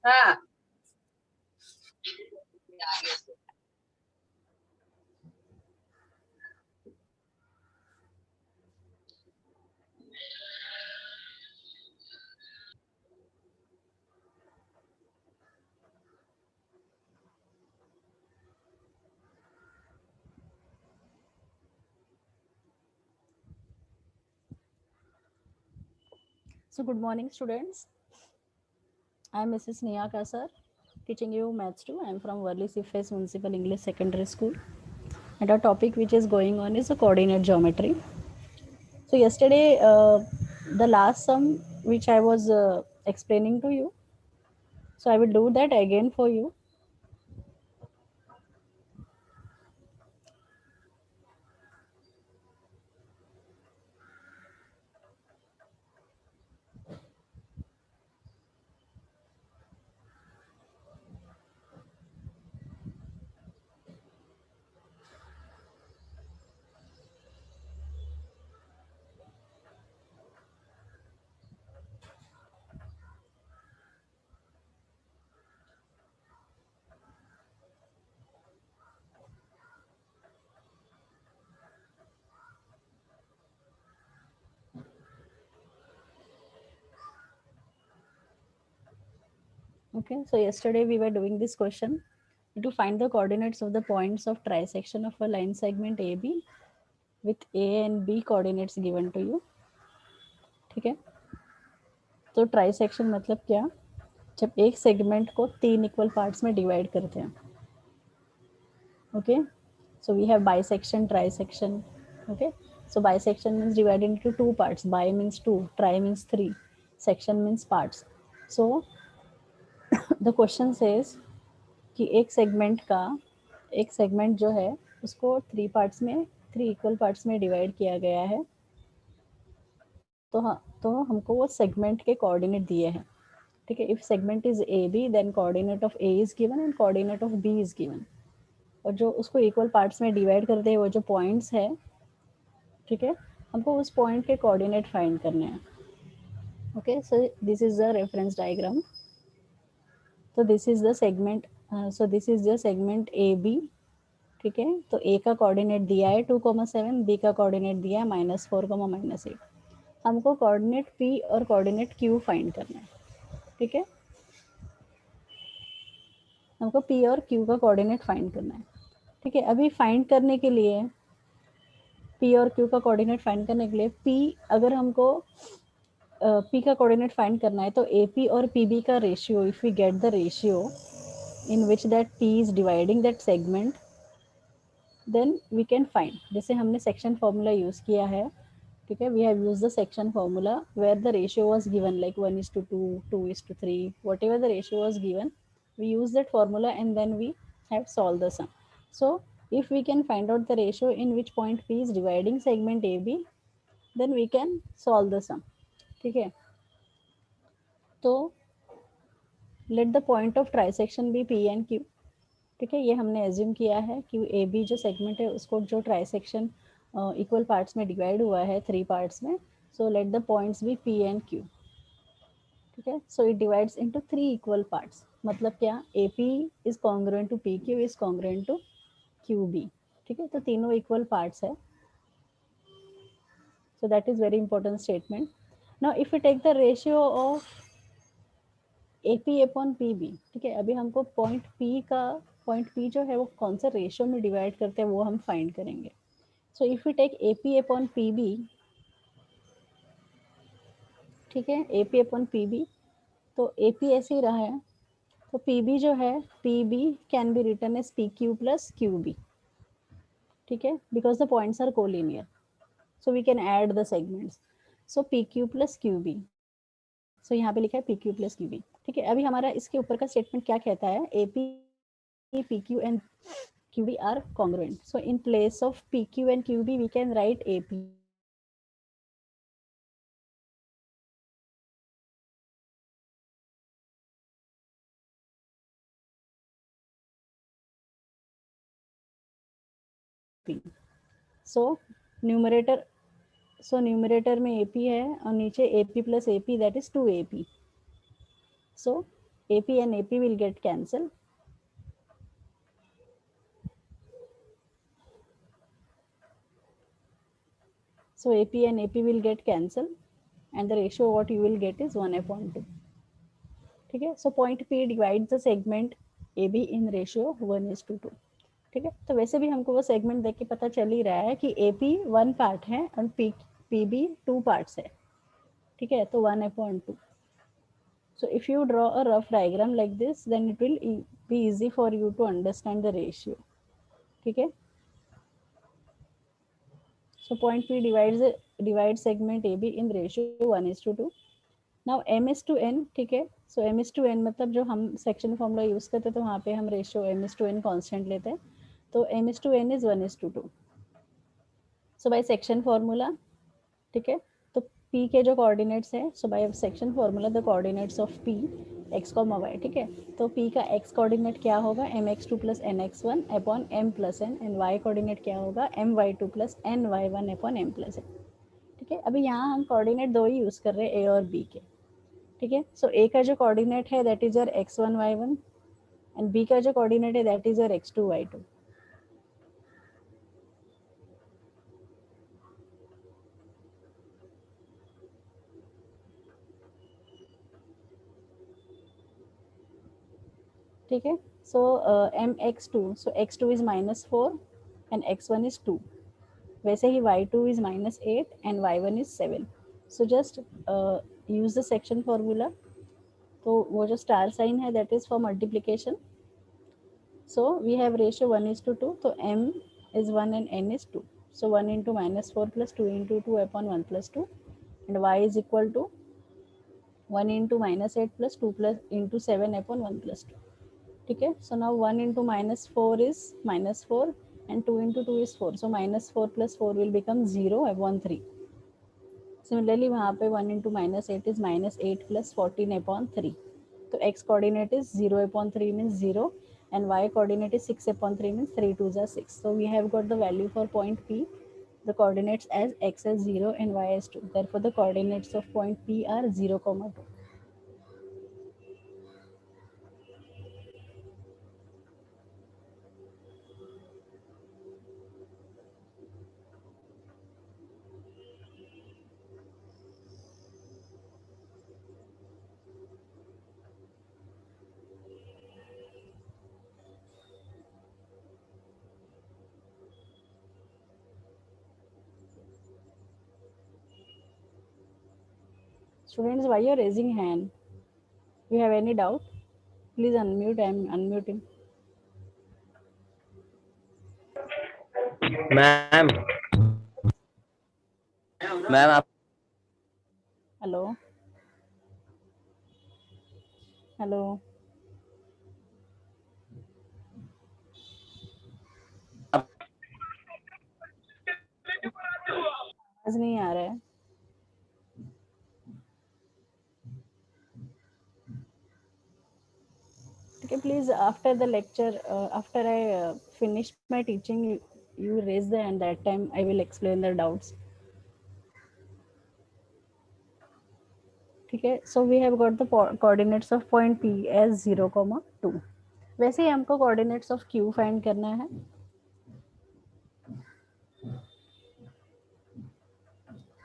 हाँ So good morning, students. I am Mrs. Neha Kasar, teaching you Maths 2. I am from Worli CFS Municipal English Secondary School. And our topic which is going on is the coordinate geometry. So yesterday, the last sum which I was explaining to you. So I will do that again for you. Okay. So yesterday we were doing this question to find the coordinates of the points of trisection of a line segment AB with A and B coordinates given to you. ठीक है. तो trisection मतलब क्या? जब एक segment को 3 equal parts में divide करते हैं. Okay, so we have bisection, trisection. Okay, so bisection means divided into two parts. Bi means two, tri means three, section means parts. So the question says कि एक segment जो है उसको 3 parts में, 3 equal parts में divide किया गया है. तो हमको वो सेगमेंट के कोऑर्डिनेट दिए हैं. ठीक है. If segment is A B, then coordinate of A is given and coordinate of B is given. और जो उसको इक्वल पार्ट्स में डिवाइड करते हैं वो जो पॉइंट्स है, ठीक है, हमको उस पॉइंट के कोऑर्डिनेट फाइंड करने हैं. Okay, so this is the reference diagram. तो this is the segment, so this is the segment A B. ठीक है. तो ए का कोऑर्डिनेट दिया है 2,7, बी का कोऑर्डिनेट दिया है -4, -8. हमको कोऑर्डिनेट पी और कोऑर्डिनेट क्यू फाइंड करना है. ठीक है. हमको पी और क्यू का कोऑर्डिनेट फाइंड करना है. ठीक है. अभी फाइंड करने के लिए, पी और क्यू का कोऑर्डिनेट फाइंड करने के लिए, पी अगर हमको पी का कोऑर्डिनेट फाइंड करना है तो ए पी और पी बी का ratio, if we get the ratio in which that P is dividing that segment, then we can find. जैसे हमने सेक्शन फॉर्मूला यूज़ किया है. ठीक है. We have use the section formula where the ratio was given like 1:2, 2:3, whatever the ratio was given. We use that formula and then we have solved the sum. So if we can find out the ratio in which point P is dividing segment AB, then we can solve the sum. ठीक है. तो let the point of trisection be P and Q. ठीक है. ये हमने assume किया है कि ए बी जो सेगमेंट है उसको जो ट्राइसेक्शन इक्वल पार्ट्स में डिवाइड हुआ है 3 पार्ट्स में. So let the points be P and Q. ठीक है. So it divides into 3 equal parts. मतलब क्या? A P is congruent to P Q is congruent to Q B. ठीक है. तो तीनों इक्वल पार्ट्स है. So that is very important statement. Now if we take the ratio of AP upon PB, ठीक है. अभी हमको पॉइंट P जो है वो कौन सा रेशियो में डिवाइड करते हैं वो हम फाइंड करेंगे. So if we take AP upon PB, ठीक है, AP अपॉन PB, तो AP ऐसे ही रहा है. तो PB जो है, PB can be written as PQ plus QB. ठीक है. Because the points are collinear, so we can add the segments. So PQ plus QB. So यहाँ पे लिखा है PQ प्लस QB. ठीक है. अभी हमारा इसके ऊपर का स्टेटमेंट क्या कहता है? AP, PQ and QB are congruent. So in place of PQ and QB, we can write AP. So numerator, numerator में AP है और नीचे AP plus AP, that is 2AP. So AP and AP will get cancelled. So AP and AP will get cancelled and the ratio what you will get is 1/2. ठीक है. So point P divides the segment AB in ratio 1:2. ठीक है. तो वैसे भी हमको वो segment देख के पता चल ही रहा है कि AP 1 पार्ट है और PB 2 पार्ट्स है. ठीक है. तो 1/2. So if you draw a rough diagram like this, then it will be easy for you to understand the ratio. ठीक है. So point P divides segment AB in ratio 1:2. Now M/N. ठीक है. So M/N मतलब जो हम section formula use करते हैं तो वहाँ पे हम रेशियो M/N कांस्टेंट लेते हैं. तो M/N is 1:2. So by section formula, ठीक है, तो P के जो कोऑर्डिनेट्स है, so by section formula the coordinates of P x, y. ठीक है. तो P का x कोऑर्डिनेट क्या होगा, mx2 plus nx1 upon m plus n, and y coordinate क्या होगा, my2 plus ny1 upon m plus n. ठीक है. अभी यहाँ हम कोऑर्डिनेट दो ही यूज कर रहे हैं, a और b के. ठीक है. सो a का जो कोऑर्डिनेट है that is your x1 y1 and b का जो कोऑर्डिनेट है that is your x2 y2. ठीक है. So mx2, so x2 is -4 and x1 is 2. वैसे ही y2 is -8 and y1 is 7. So just use the section formula. तो वो जो स्टार साइन है that is for multiplication. So we have ratio 1:2. तो m is 1 and n is 2. So 1 into -4 plus 2 into 2 upon 1 plus 2, and y is equal to 1 into -8 plus 2 plus into 7 upon 1 plus 2. ठीक है. So now 1 into -4 is -4 and 2 into 2 is 4. So -4 plus 4 will become 0 upon 3. Similarly वहाँ पे 1 into -8 is -8 plus 14 upon 3. तो x coordinate is 0 upon 3 means 0 and y coordinate is 6 upon 3 means 3 2s are 6. So we have got the value for point P, the coordinates as x as 0 and y as 2. Therefore the coordinates of point P are 0, 2. Students, why you are raising hand? You have any doubt? Please unmute. I am unmuting. Ma'am ma'am आप hello hello आवाज नहीं आ रहा है. Okay, please after the lecture, after I finish my teaching, you raise the hand. That time I will explain the doubts. ठीक है. So we have got the coordinates of point P as 0, 2. वैसे ही हमको coordinates of Q find करना है.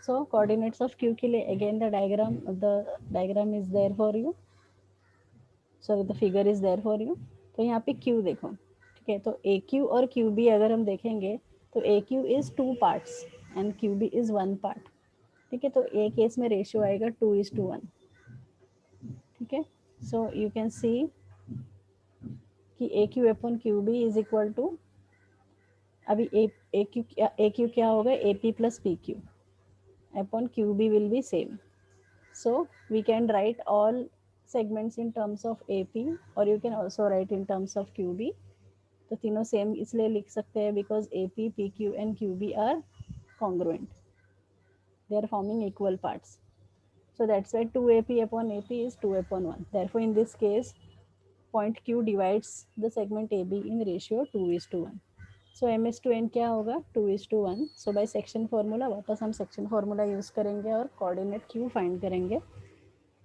So coordinates of Q के लिए again the diagram is there for you. So the figure is there for you. तो यहाँ पे Q देखो. ठीक है. तो AQ और QB अगर हम देखेंगे तो AQ is 2 parts and QB is 1 part. ठीक है. तो A केस में रेशियो आएगा 2:1. ठीक है. सो यू कैन सी कि AQ upon QB is equal to, अभी AQ क्या होगा, AP plus PQ upon QB will be same. So we can write all segments in terms of AP और you can also write in terms of QB. तो तीनों same इसलिए लिख सकते हैं because AP, PQ and QB are congruent. They are forming equal parts. So that's why 2AP upon AP is 2 upon 1. Therefore in this case point Q divides the segment AB in ratio 2:1. So M/N क्या होगा, 2:1. So by section formula, वापस हम section formula use करेंगे और coordinate Q find करेंगे.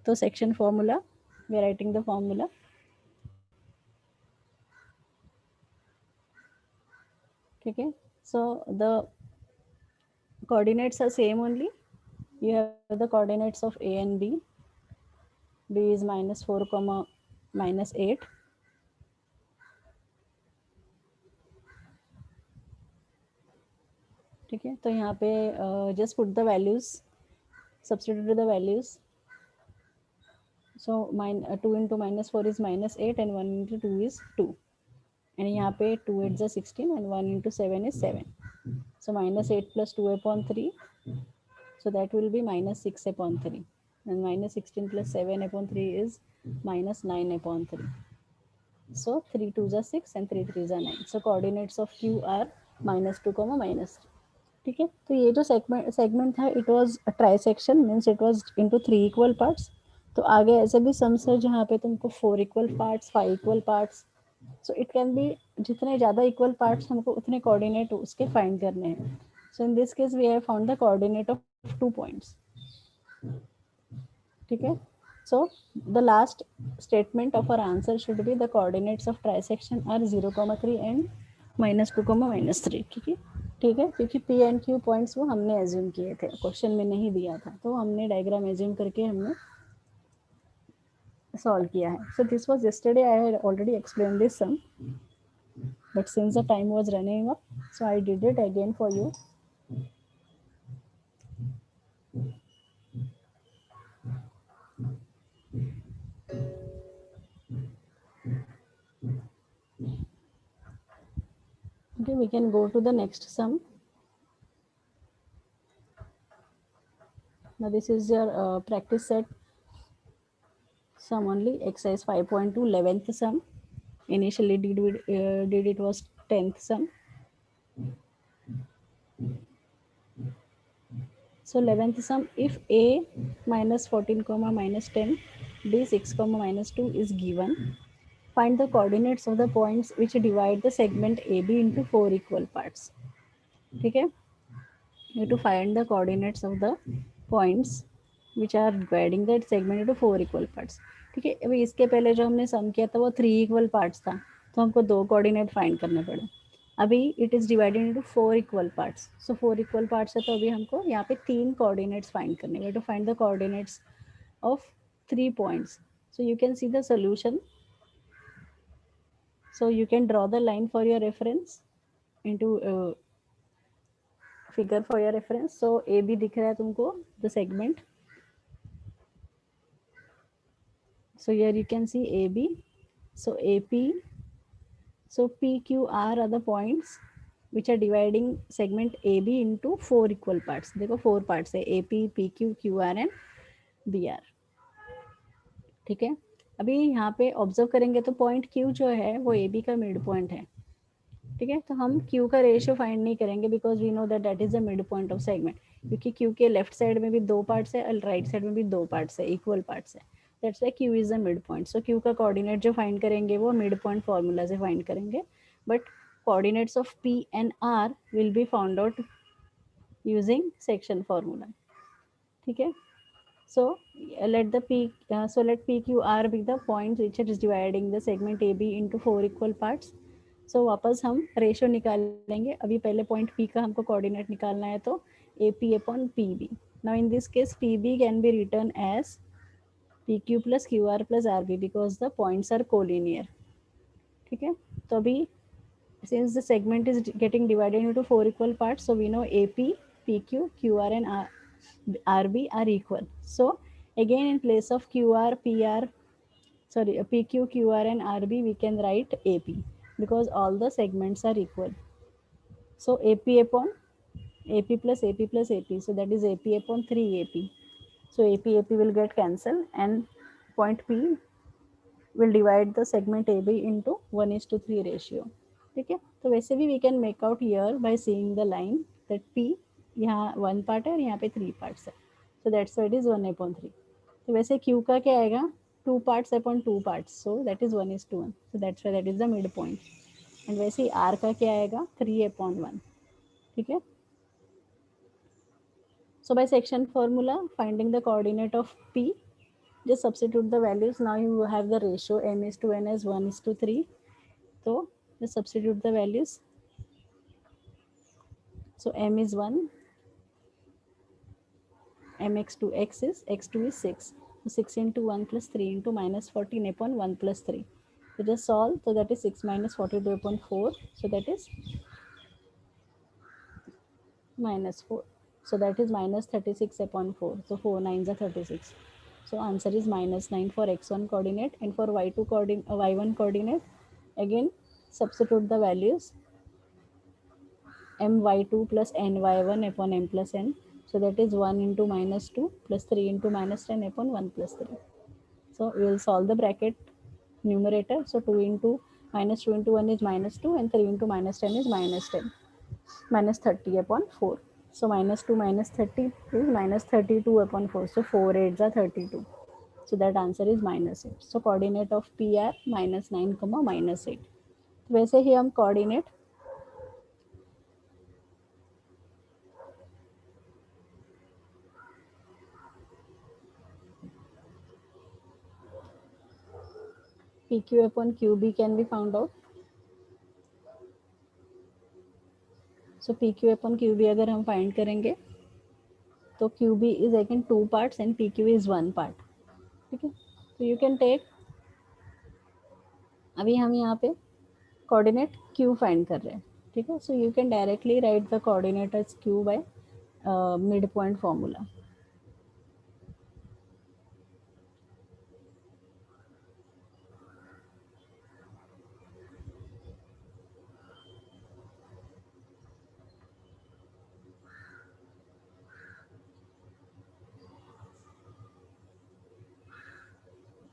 तो section formula we are writing the formula. Okay, so the coordinates are same only. You have the coordinates of a and b. B is -4 comma -8. ठीक है, तो यहाँ पे just put the values, substitute the values. So 2 into -4 is -8 and 1 into 2 is 2. And यहाँ पे 2 8 is 16 and 1 into 7 is 7. So -8 plus 2 upon 3. So that will be -6 upon 3. And -16 plus 7 upon 3 is -9 upon 3. So 3 2s are 6 and 3 3s are 9. So coordinates of Q are -2 comma -3. ठीक है, तो ये जो segment था it was a trisection, means it was into 3 equal parts. तो आगे ऐसे भी सम्स है जहाँ पे तुमको 4 equal parts, 5 equal parts. So it can be जितने ज़्यादा इक्वल पार्ट्स हमको उतने कोऑर्डिनेट उसके फाइंड करने हैं. So in this case we have found the coordinate of 2 points. ठीक है, so the last statement of our answer should be the coordinates of trisection are 0,3 and -2, -3. ठीक है, ठीक है, क्योंकि पी एंड क्यू पॉइंट्स वो हमने एज्यूम किए थे, क्वेश्चन में नहीं दिया था, तो हमने डायग्राम एज्यूम करके हमने सॉल्व किया है. So this was yesterday, I had already explain this sum, but since the time was running up, so I did it again for you. Okay, we can go to the next sum. Now this is your practice set sum only, exercise 5.2, 11th sum. Initially did it was 10th sum. So 11th sum, if a minus 14 comma minus 10, b 6 comma minus 2 is given, find the coordinates of the points which divide the segment AB into 4 equal parts. ठीक है, you have to find the coordinates of the points which are dividing that segment into 4 equal parts. ठीक है, अभी इसके पहले जो हमने सम किया था वो 3 इक्वल पार्ट्स था, तो हमको 2 कोऑर्डिनेट फाइंड करने पड़े. अभी it is divided into 4 equal parts. So 4 equal parts है, तो अभी हमको यहाँ पे 3 कोऑर्डिनेट्स फाइंड करने. We have to find the coordinates of 3 points. So you can see the solution. So you can draw the line for your reference into figure for your reference. So AB दिख रहा है तुमको, the segment. So here you can see AB. So AP. So PQR are the points which are dividing segment AB into 4 equal parts. देखो 4 parts है, AP, PQ, QR and BR. ठीक है, अभी यहाँ पे ऑब्जर्व करेंगे तो पॉइंट Q जो है वो AB का मिड पॉइंट है. ठीक है, तो हम Q का रेशियो फाइंड नहीं करेंगे because we know that that is the mid point of segment, क्योंकि Q के लेफ्ट साइड में भी 2 पार्ट्स है और राइट साइड में भी 2 पार्ट्स है, इक्वल पार्ट्स है. That's why Q is the mid point. So Q का कोऑर्डिनेट जो फाइंड करेंगे वो मिड पॉइंट फॉर्मूला से फाइंड करेंगे, but coordinates of P and R will be found out using section formula. ठीक है, so let the let PQR be the points which is dividing the segment AB into 4 equal parts. So वापस हम ratio निकालेंगे. अभी पहले point P का हमको coordinate निकालना है, तो AP upon PB. Now in this case PB can be written as PQ plus QR plus RB because the points are collinear. ठीक है, तो अभी since the segment is getting divided into 4 equal parts, so we know AP, PQ, QR and RB are equal. So again in place of QR, PR, PQ, QR and RB, we can write AP because all the segments are equal. So AP upon AP plus AP plus AP, so that is AP upon 3AP. So AP will get cancelled and point P will divide the segment AB into 1:3 ratio. ठीक है, तो वैसे भी we can make out here by seeing the line that P यहाँ 1 part है और यहाँ पे 3 पार्ट्स है, so that's why it is 1/3. तो वैसे Q का क्या आएगा, 2 parts upon 2 parts, so that is 1:1, so that's why that is the mid point. And वैसे ही R का क्या आएगा, 3/1. ठीक है, so by section formula finding the coordinate of P, just substitute the values. Now you have the ratio m is to n as 1 is to 3. So just substitute the values. So m is 1, mx to x is x2 is 6. So 6 into 1 plus 3 into minus 14 upon 1 plus 3. So just solve. So that is 6 minus 42 upon 4. So that is minus 4. So that is minus 36 upon 4. So 4 nines are 36. So answer is minus 9 for x1 coordinate, and for y2 y1 coordinate, again substitute the values my2 plus ny1 upon m plus n. So that is 1 into minus 2 plus 3 into minus 10 upon 1 plus 3. So we will solve the bracket numerator. So 2 into minus 2 into 1 is minus 2, and 3 into minus 10 is minus 10. Minus 30 upon 4. So minus 2 minus 30 is minus 32 upon 4. So 4 8s are 32. So that answer is minus 8. So coordinate of P are minus 9 comma minus 8. वैसे ही हम coordinate PQ upon QB can be found out. So PQ upon QB अगर हम find करेंगे तो QB is again 2 parts and PQ is 1 part. ठीक है. So you can take, अभी हम यहाँ पे coordinate Q find कर रहे हैं. ठीक है. So you can directly write the coordinate as Q by midpoint formula.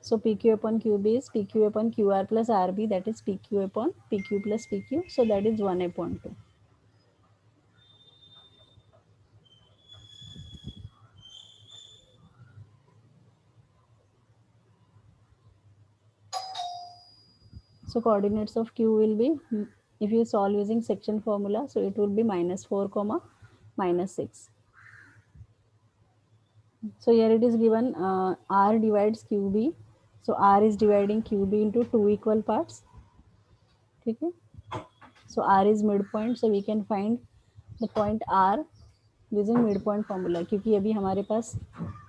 So PQ upon QB is PQ upon QR plus RB, that is PQ upon PQ plus PQ. So that is 1 upon 2. So coordinates of Q will be, if you solve using section formula, so it will be minus 4 comma minus 6. So here it is given R divides QB. So R is dividing QB into 2 equal parts. Okay. So R is midpoint, so we can find the point R using midpoint formula, क्योंकि अभी हमारे पास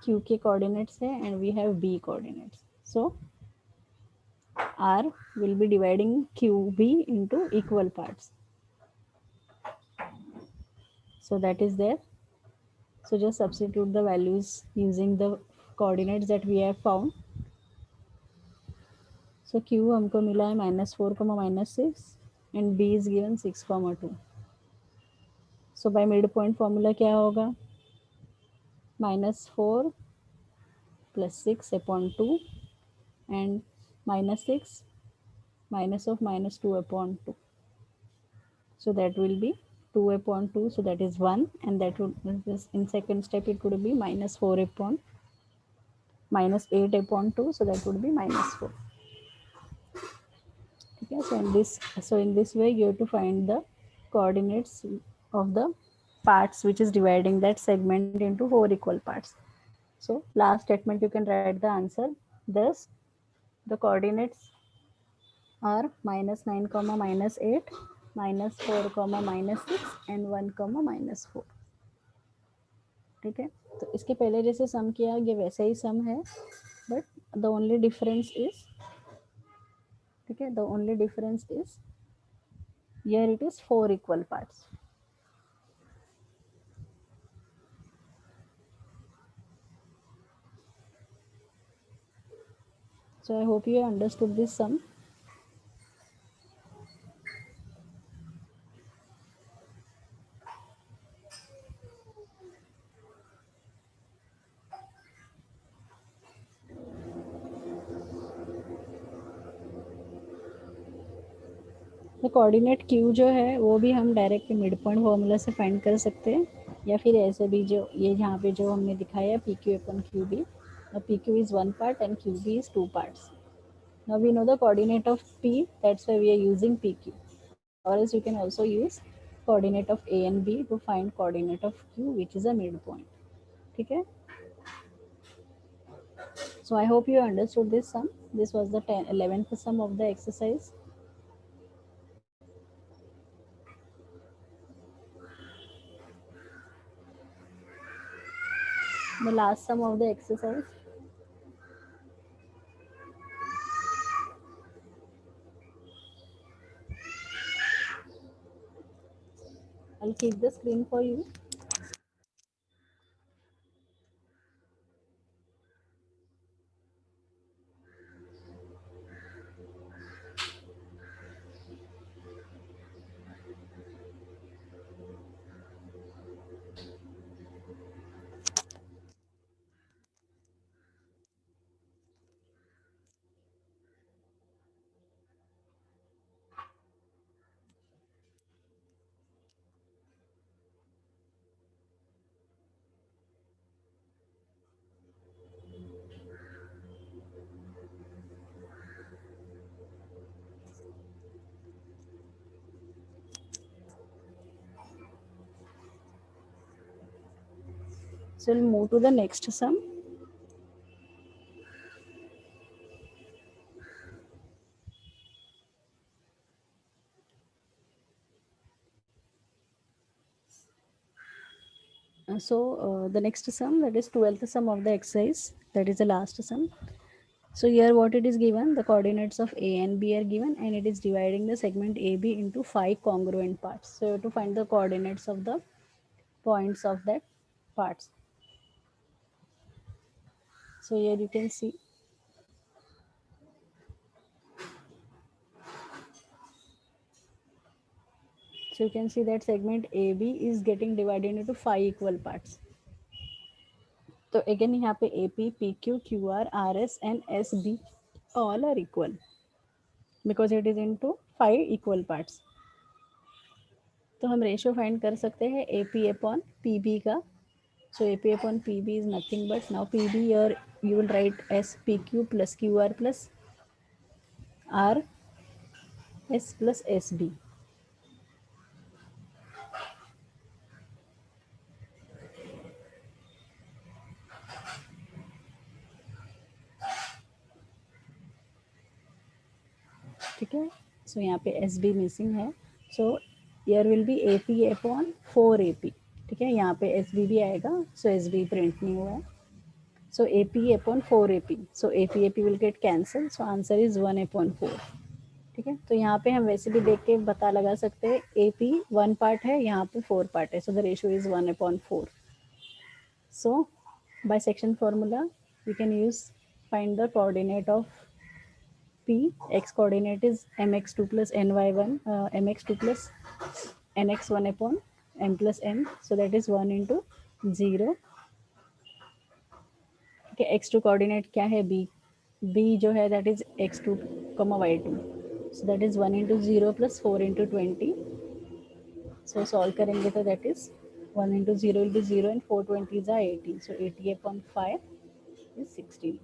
Q के coordinates है and we have B coordinates. So R will be dividing QB into equal parts. So that is there. So just substitute the values using the coordinates that we have found. So Q हमको मिला है -4 -6 and B is given 6 2. So by midpoint formula क्या होगा? -4 plus 6 upon 2 and -6 minus of -2 upon 2. So that will be 2 upon 2. So that is 1, and that would, in second step it would be -4 upon -8 upon 2. So that would be -4. Okay, so in this way you have to find the coordinates of the parts which is dividing that segment into 4 equal parts. So last statement you can write the answer. Thus the coordinates are -9 comma -8, -4 comma -6 and 1 comma -4. ठीक है. तो इसके पहले जैसे सम किया ये वैसे ही सम है, but the only difference is, ठीक है, the only difference is here it is 4 equal parts. So I hope you understood this sum. तो कोऑर्डिनेट क्यू जो है वो भी हम डायरेक्ट मिड पॉइंट फॉर्मूला से फाइंड कर सकते हैं, या फिर ऐसे भी जो ये यहाँ पे जो हमने दिखाया है P Q upon Q B, P Q is 1 part and QB is 2 parts. Now we know the coordinate of P, that's why we are using PQ. Or else you can also use coordinate of A and B to find coordinate of Q, which is a midpoint. ठीक है. So I hope you understood this sum. This was the 11th sum of the exercise. The last sum of the exercise. I'll keep the screen for you. So we'll move to the next sum. The next sum, that is 12th sum of the exercise, that is the last sum. So here what it is given, the coordinates of A and B are given, and it is dividing the segment AB into 5 congruent parts. So you have to find the coordinates of the points of that parts. So here you can see, so you can see that segment AB is getting divided into 5 equal parts. तो again यहाँ पे AP, PQ, QR, RS and SB all are equal because it is into 5 equal parts. तो हम ratio find कर सकते हैं AP upon PB का. So AP upon PB is nothing but, now PB here you will write as PQ plus QR plus RS plus SB. ठीक है. So यहाँ पे एस बी मिसिंग है. So here will be A P upon 4AP. ठीक है, यहाँ पे S B भी आएगा. सो एस बी प्रिंट नहीं हुआ है. So A P upon 4AP. So A P will get cancel. So answer is 1/4. ठीक है, तो यहाँ पे हम वैसे भी देख के पता लगा सकते हैं ए पी 1 पार्ट है, यहाँ पे 4 पार्ट है. So the ratio is 1/4. So by section formula we can use find the coordinate of P. X coordinate is mx2 plus ny1, mx2 plus nx1 upon m plus n. So that is 1 into 0. Okay, x2 coordinate क्या है? B. B जो है that is x2 comma y2. So that is 1 into 0 plus 4 into 20. So solve करेंगे तो that is 1 into 0 will be 0 and 4 20s are 80. So 80 upon 5 is 16.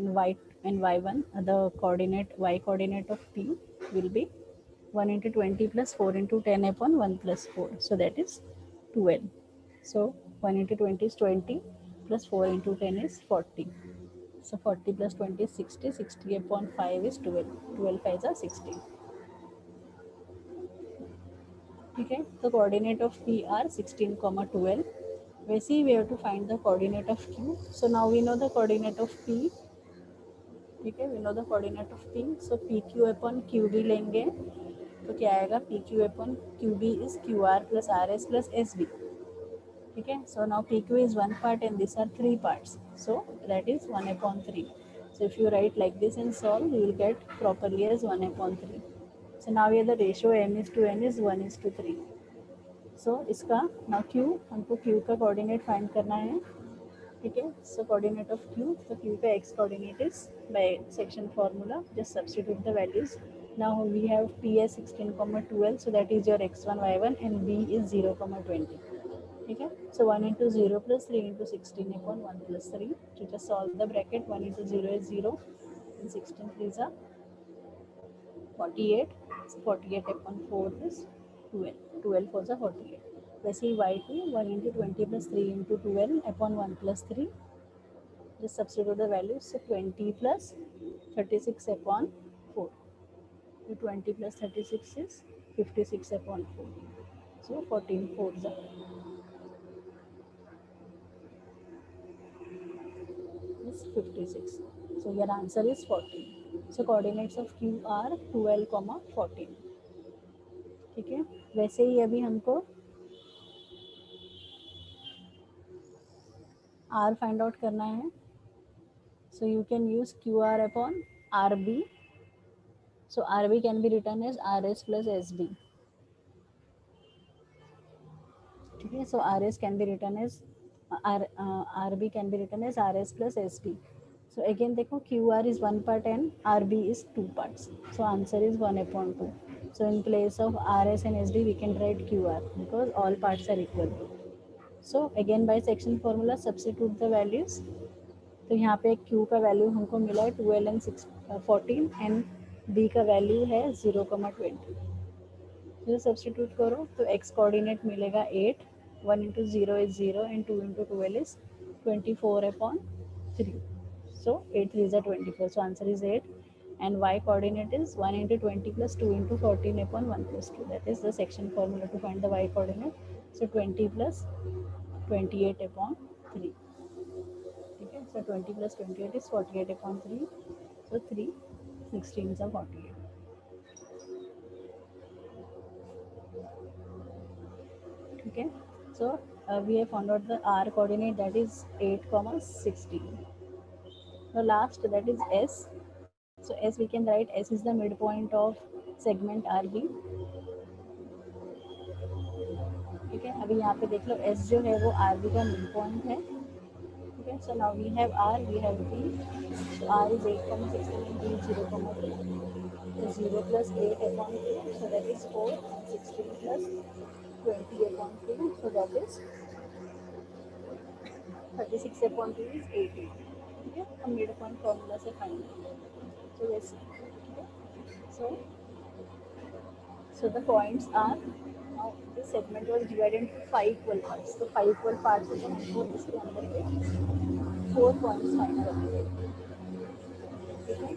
And y1, the coordinate y coordinate of P will be 1 into 20 plus 4 into 10 upon 1 plus 4. So that is 12. So 1 into 20 is 20 plus 4 into 10 is 40. So 40 plus 20 is 60. 60 upon 5 is 12. 12 5s are 16. Okay, the coordinate of P are 16, 12. वैसे ही we have to find the coordinate of Q. So now we know the coordinate of P. ठीक है, we know the coordinate of P. So P Q upon Q B लेंगे तो क्या आएगा? P Q upon Q B is Q R plus R S plus S B. ठीक है, so now P Q is 1 part and this are 3 parts. So that is 1/3. So if you write like this and solve, you will get properly as 1/3. So now here the ratio m is to n is 1:3. So इसका now q, हमको q का coordinate find करना है. ठीक है, so coordinate of Q, तो Q का X coordinate is by section formula just substitute the values. Now we have P S 16, 12, so that is your x1 y1 and b is 0, 20. ठीक है, सो 1 into 0 plus 3 into 16 upon 1 plus 3. To just solve the bracket, 1 into 0 is 0 and 16 3s are 48. So 48 upon 4 is 12. 12 4 is 48. वैसे ही y2 1 into 20 plus 3 into 12 upon 1 plus 3. Just substitute the values. So 20 plus 36 upon 4. So 20 plus 36 is 56 upon 4. So 14 4s is 56. So your answer is 14. So coordinates of Q are 12, 14. ठीक है, वैसे ही अभी हमको R find out करना है. So you can use QR upon RB. So RB can be written as RS plus SB. ठीक है, so RS can be written as RB can be written as RS plus SB. So again देखो QR is one part and RB is two parts. So answer is 1/2. So in place of RS and SB we can write QR because all parts are equal. So again by section formula substitute the values. तो यहाँ पे Q का value हमको मिला है 12 and 14 and B का value है 0,20. जो सब्सटीट्यूट करो तो x कोऑर्डिनेट मिलेगा 8. 1 into 0 is 0 and 2 into 12 is 24 upon 3. So 8 3 is 24. So answer is 8. And y coordinate is 1 into 20 plus 2 into 14 upon 1 plus 2. That is the section formula to find the y coordinate. So 20 plus 28 upon 3. Okay, so 20 plus 28 is 48 upon 3. So 3 16s are 48. Okay, so we have found out the r coordinate, that is 8, 16. The last, that is s. So s we can write, s is the midpoint of segment RB. ठीक है, अभी यहाँ पे देख लो s जो है वो RB का मिड पॉइंट है. ठीक है, so now we have r, we have b. So r is 8, 16 and b is 0,2. So 0 plus 8 upon 2, so that is 4, and 16 plus 20 upon 2, so that is 36 upon 2 is 18. ठीक है, हम mid point formula से find करेंगे. So yes, ठीक है. So the points are, now this segment was divided into 5 equal parts. So 5 equal parts है तो हमको इसके अंदर के 4 points फाइंड करने हैं. ठीक है,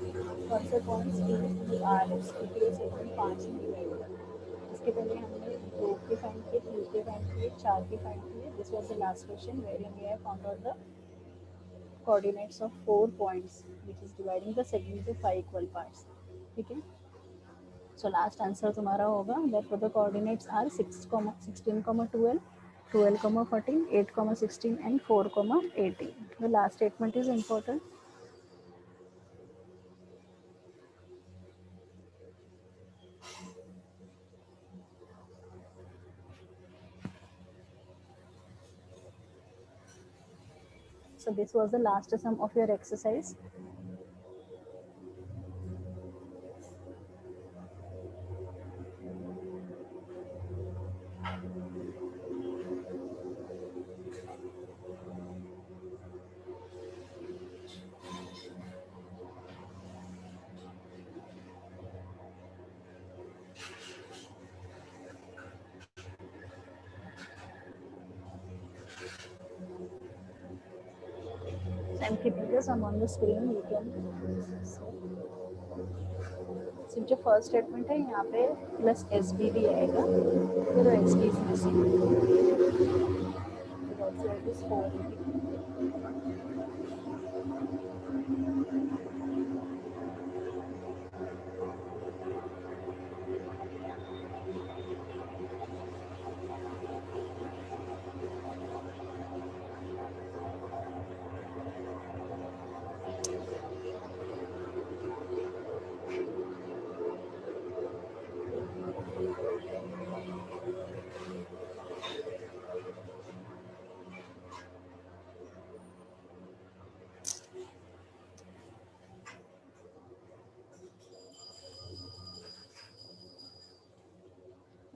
कौन से पॉइंट्स डी आर एस क्योंकि ये सेगमेंट 5 में डिवाइड है. इसके पहले हमने 2 के फाइंड किए, 3 के फाइंड किए, 4 के फाइंड किए. This was the last question where we have found out the coordinates of 4 points which is dividing the segment into 5 equal parts. ठीक है, so last answer तुम्हारा होगा, therefore the coordinates are 6, 16, 12, 12, 14, 8, 16 and 4, 18. The last statement is important. So this was the last sum of your exercise. So I'm keeping the sum on the screen. You can सिर्फ जो first statement है यहाँ पे plus S B भी आएगा, फिर S B is missing.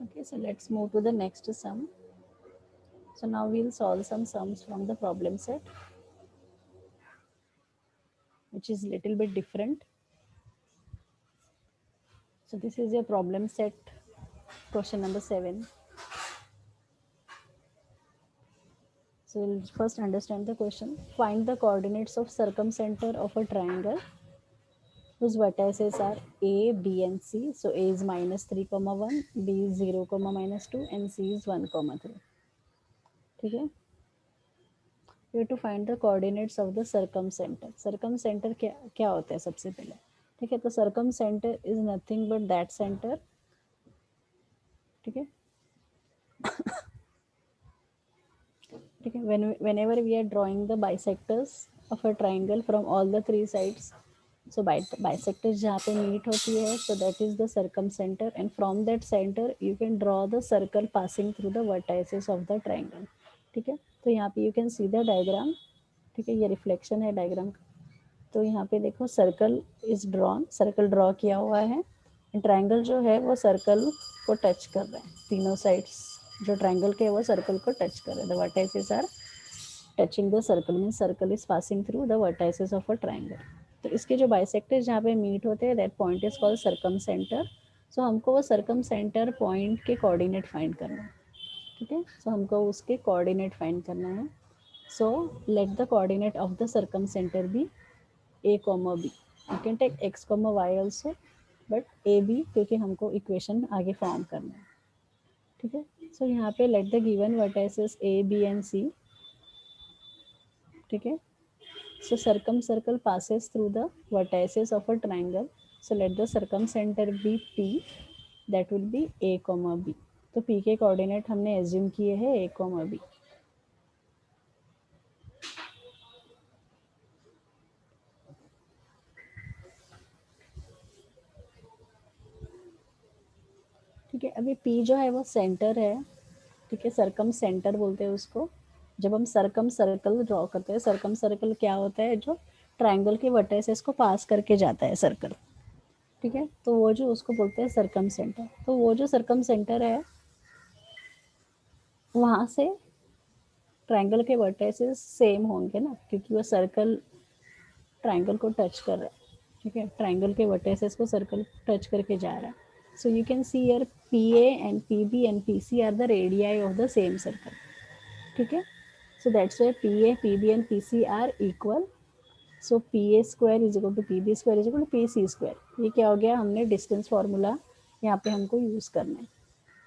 Okay, so let's move to the next sum. So now we'll solve some sums from the problem set, which is little bit different. So this is your problem set, question number 7. So we'll first understand the question. Find the coordinates of circumcenter of a triangle whose vertices are A, B and C. So A is minus 3 comma 1, B is 0 comma minus 2 and C is 1 comma 3. ठीक है, you have to find the coordinates of the circumcenter. Circumcenter क्या क्या होता है सबसे पहले? ठीक है, तो circumcenter is nothing but that center. ठीक है, ठीक है, whenever we are drawing the bisectors of a triangle from all the three sides, so bisectors जहाँ पे meet होती है, so that is the circumcenter, and from that center you can draw the circle passing through the vertices of the triangle. ठीक है, तो यहाँ पे you can see the diagram. ठीक है, ये रिफ्लेक्शन है डायग्राम का. तो यहाँ पे देखो circle is drawn, circle draw किया हुआ है. ट्रायंगल जो है वो सर्कल को टच कर रहे हैं, तीनों साइड्स जो ट्रायंगल के वो सर्कल को टच कर रहे हैं. The vertices are touching the circle, mean circle is passing through the vertices of a triangle. तो इसके जो बाइसेक्टर्स जहाँ पे मीट होते हैं, that point is called circum centre. So हमको वो सर्कम सेंटर पॉइंट के कोऑर्डिनेट फाइंड करना है. ठीक है, सो हमको उसके कोऑर्डिनेट फाइंड करना है. So let the coordinate of the circum centre be a comma b. You can take x comma y also, but a b क्योंकि हमको इक्वेशन आगे फॉर्म करना है. ठीक है, सो यहाँ पे let the given vertices a b and c. ठीक है, so circum circle passes through the vertices of a triangle. So let the circum centre be p, that will be a comma b. तो p के coordinate हमने assume किए हैं a comma b. ठीक है, अभी p जो है वो सेंटर है. ठीक है, सर्कम सेंटर बोलते हैं उसको. जब हम सर्कम सर्कल ड्रॉ करते हैं, सर्कम सर्कल क्या होता है? जो ट्रायंगल के वर्टाइसेस को पास करके जाता है सर्कल. ठीक है, तो वो जो उसको बोलते हैं सर्कम सेंटर. तो वो जो सर्कम सेंटर है वहाँ से ट्रायंगल के वर्टाइसेस सेम होंगे ना, क्योंकि वो सर्कल ट्रायंगल को टच कर रहा है. ठीक है, ट्रायंगल के वर्टाइसेस को सर्कल टच करके जा रहा है. So you can see here P A and P B and P C are the radii of the same circle. ठीक है, so that's why PA, PB and PC are equal. So PA square is equal to PB square is equal to PC square. ये क्या हो गया? हमने distance formula यहाँ पे हमको यूज़ करना है.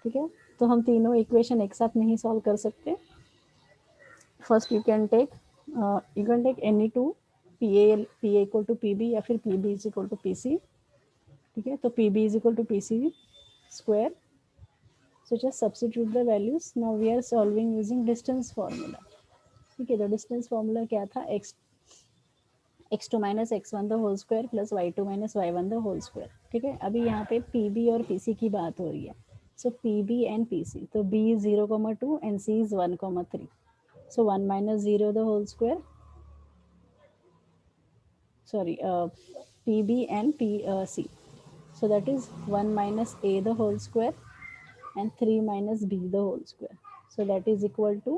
ठीक है, तो हम तीनों इक्वेशन एक साथ नहीं सॉल्व कर सकते. First you can take any two, P A equal to P B या फिर P B is equal to P C. ठीक है, तो P B is equal to P C square. So just substitute the values. Now we are solving using distance formula. ठीक है, तो distance formula क्या था? x2 minus x1 the whole square plus y2 minus y1 the whole square. ठीक है, अभी यहाँ पे pb और pc की बात हो रही है. सो pb एंड pc, तो b is 0,2 and c is 1,3. So 1 minus 0 the whole square, sorry, pb and c. So that is 1 minus a the whole square and 3 minus b the whole square. So that is equal to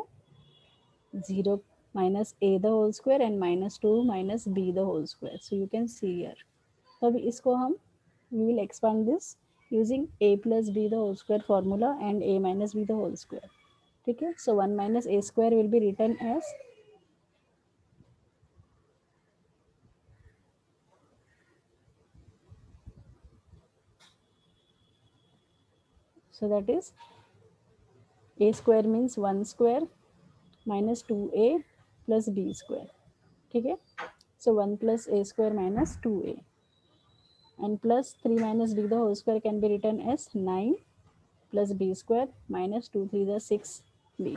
0 minus a the whole square and minus 2 minus b the whole square. So you can see here. तो अभी इसको हम, we will expand this using a plus b the whole square formula and a minus b the whole square. ठीक है, so 1 minus a square will be written as, so that is a square means 1 square minus 2a plus b square. ठीक है, so 1 plus a square minus 2a and plus 3 minus b the whole square can be written as 9 plus b square minus 2 3 the 6b.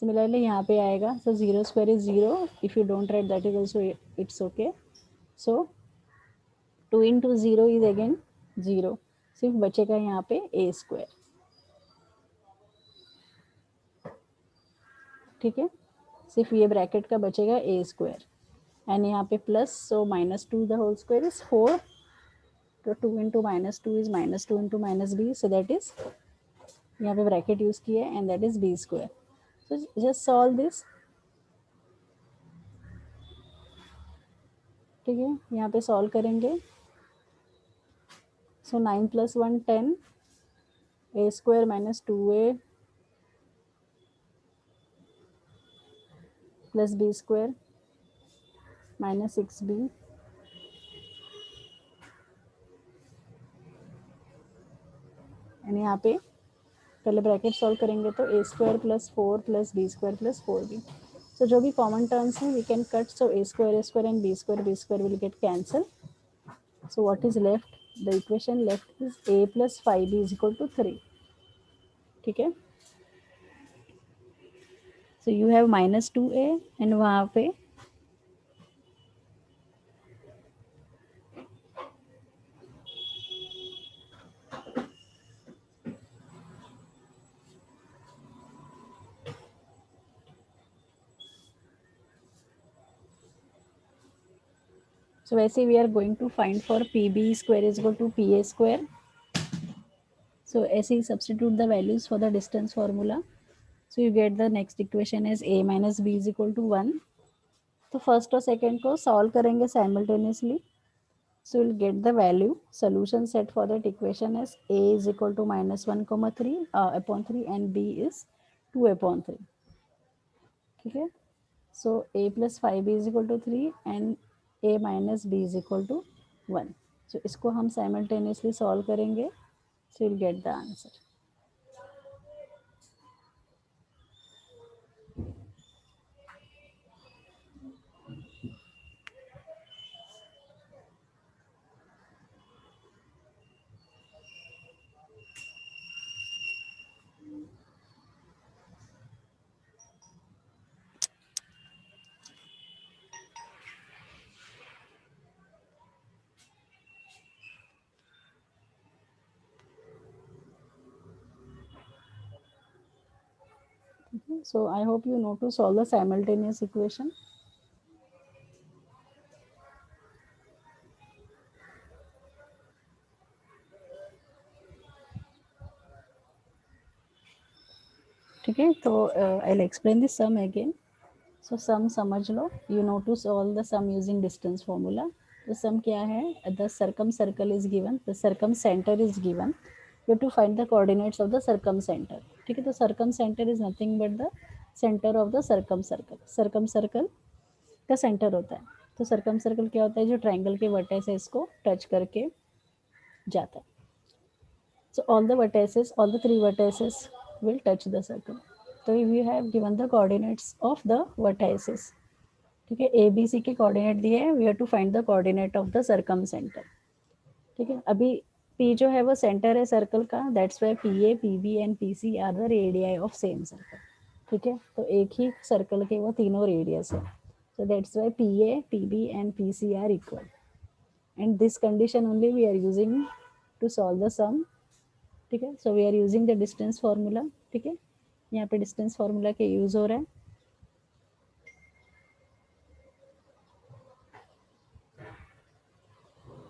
Similarly यहाँ पे आएगा, so 0 square is 0. If you don't write that is also it's okay. So 2 into 0 is again 0. सिर्फ बचेगा यहाँ पे a square. ठीक है, सिर्फ ये ब्रैकेट का बचेगा a square एंड यहाँ पे plus, so minus 2 the whole square is 4. तो 2 into minus 2 is minus 2 into minus b, so that is, यहाँ पे ब्रैकेट यूज किया and that is b square. So just solve this. ठीक है, यहाँ पे सॉल्व करेंगे. So 9 plus 1 10, a square minus 2a plus b square minus 6b and यहाँ पे पहले ब्रैकेट सॉल्व करेंगे तो A square plus 4 plus B square plus 4b. So जो भी कॉमन टर्म्स हैं we can cut. So A square and B square will get cancel. So what is left? The equation left is a plus 5b is equal to 3. ठीक है. So you have minus 2a and वहाँ पे so वैसे we are going to find for pb square is equal to pa square. So ऐसे ही substitute the values for the distance formula. So you get the next equation as a minus b is equal to 1. तो first और second को solve करेंगे simultaneously. So we'll get the value. Solution set for that equation is a is equal to minus 1 comma 3 upon 3 and b is 2 upon 3. ठीक है. So a plus 5b is equal to 3 and a minus b is equal to 1. So इसको हम simultaneously solve करेंगे. So you'll get the answer. So I hope you know to solve the simultaneous equation. ठीक है. तो I'll explain this sum again. So sum समझ लो. You know to solve the sum using distance formula. तो sum क्या है? The circumcircle is given. The circumcenter is given. You have to find the coordinates of the circumcenter. ठीक है. तो circumcenter is nothing but the center of the circumcircle. Circumcircle का centre होता है. तो सर्कमसर्कल क्या होता है? जो ट्रायंगल के वर्टेसेस को टच करके जाता है. So all the vertices, all the three vertices will touch the circle. So we have given the coordinates of the vertices. ठीक है. ए बी सी के कोऑर्डिनेट दिए हैं. We have to find the coordinate of the circum centre. ठीक है. अभी P जो है वो सेंटर है सर्कल का. That's why P A P B and P C are the radii of same circle. ठीक है. तो एक ही सर्कल के वो तीनों रेडियस है. So that's why PA, PB and PC are equal. And this condition only we are using to solve the sum. ठीक है. So we are using the distance formula. ठीक है. यहाँ पे distance formula के use हो रहा है.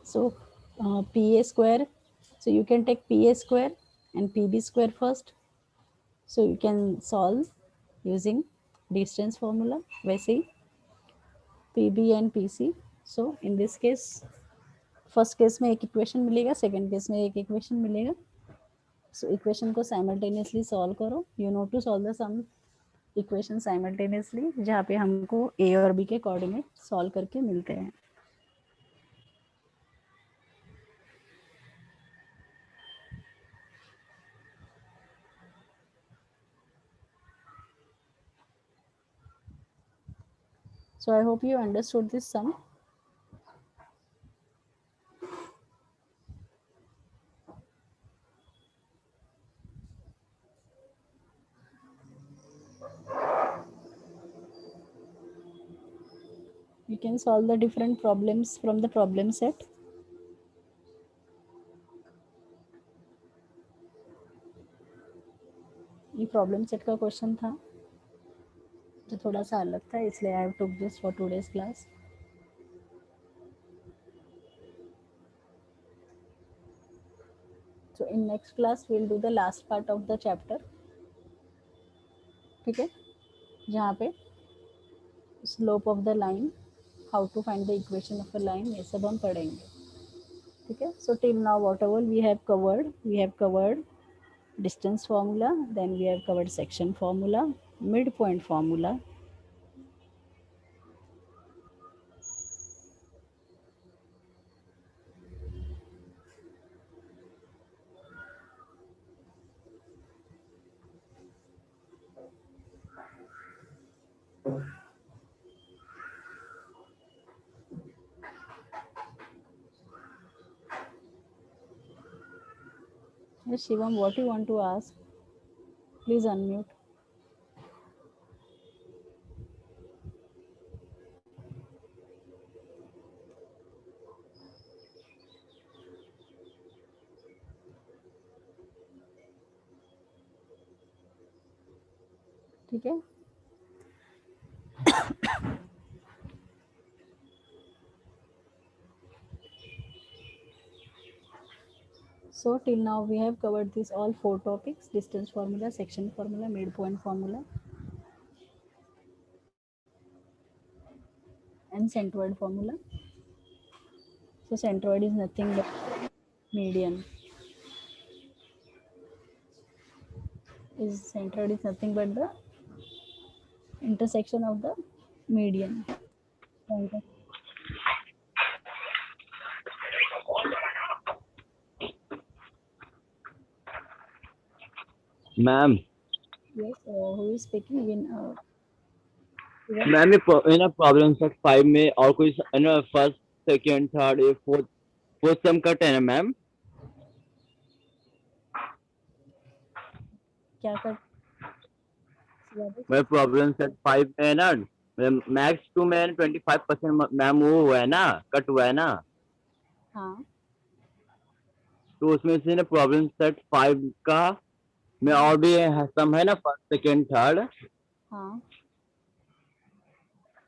So PA square. So you can take PA square and PB square first. So you can solve using distance formula. वैसे ही PB and PC. So in this case first case में एक equation मिलेगा, second case में एक equation मिलेगा. So equation को simultaneously solve करो. You know to solve the some equation simultaneously जहाँ पे हमको ए और बी के कोऑर्डिनेट सॉल्व करके मिलते हैं. So I hope you understood this sum. You can solve the different problems from the problem set. ये प्रॉब्लम सेट का क्वेश्चन था जो थोड़ा सा अलग था, इसलिए I have took this for today's class. So in next class we'll do the last part of the chapter. ठीक है. जहाँ पे slope of the line, how to find the equation of a line, ये सब हम पढ़ेंगे. ठीक है. So till now whatever we have covered distance formula, then we have covered section formula, midpoint formula. Yes, Shivam, what you want to ask? Please unmute. ठीक है. So till now we have covered these all 4 topics: distance formula, section formula, midpoint formula, and centroid formula. So centroid is nothing but median. Centroid is nothing but the intersection of the median. Ma'am Yes, who is speaking? Ma'am ये ना problem set 5 में और कोई ना first second third ये fourth सम cut है ना ma'am. क्या कर मैं प्रॉब्लम सेट 5 में है ना मैक्स टू में 25% मैम वो हुआ है ना कट हुआ है ना. हाँ. तो उसमें से ना प्रॉब्लम सेट 5 का में और भी सम है ना फर्स्ट सेकंड थर्ड. हाँ.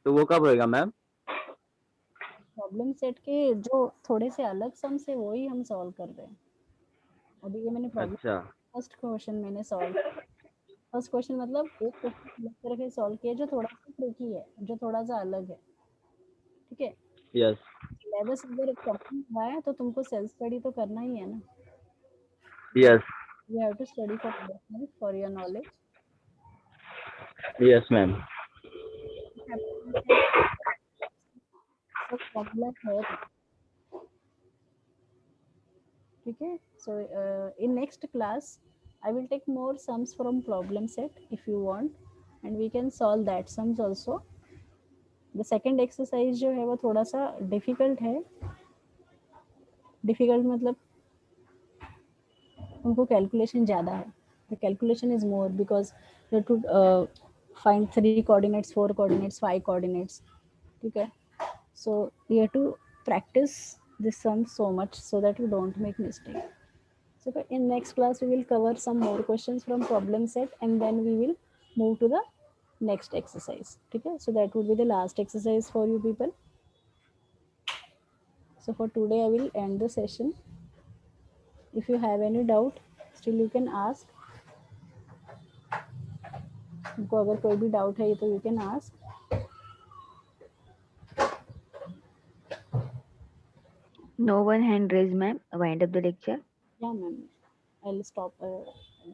तो वो कब होएगा मैम. प्रॉब्लम सेट के जो थोड़े से अलग सम से वो ही हम सॉल्व कर रहे हैं अभी. ये मैंने प्रॉब्लम अच्छा. फर्स्ट क्वेश्चन मैंने सॉल्व फर्स्ट क्वेश्चन मतलब एक क्वेश्चन अलग तरह के सॉल्व किया जो थोड़ा सा ट्रिकी है, जो थोड़ा सा अलग है. ठीक है. यस. सिलेबस अगर कम हुआ है तो तुमको सेल्फ स्टडी तो करना ही है ना. Yes. You have to study for your knowledge. Yes ma'am. सब फॉर्मूला है. ठीक है. So in next class I will take more sums from problem set if you want, and we can solve that sums also. The second exercise जो है वो थोड़ा सा difficult है. Difficult मतलब उनको calculation ज़्यादा है. The calculation is more because you have to find 3 coordinates, 4 coordinates, 5 coordinates. ठीक है. So you have to practice this sum so much so that you don't make mistake. So in next class we will cover some more questions from problem set, and then we will move to the next exercise. Okay, so that would be the last exercise for you people. So for today I will end the session. If you have any doubt still you can ask. तुमको अगर कोई भी doubt है तो you can ask. No one hand raised, ma'am. Wind up the lecture. Yeah, ma'am. I'll stop.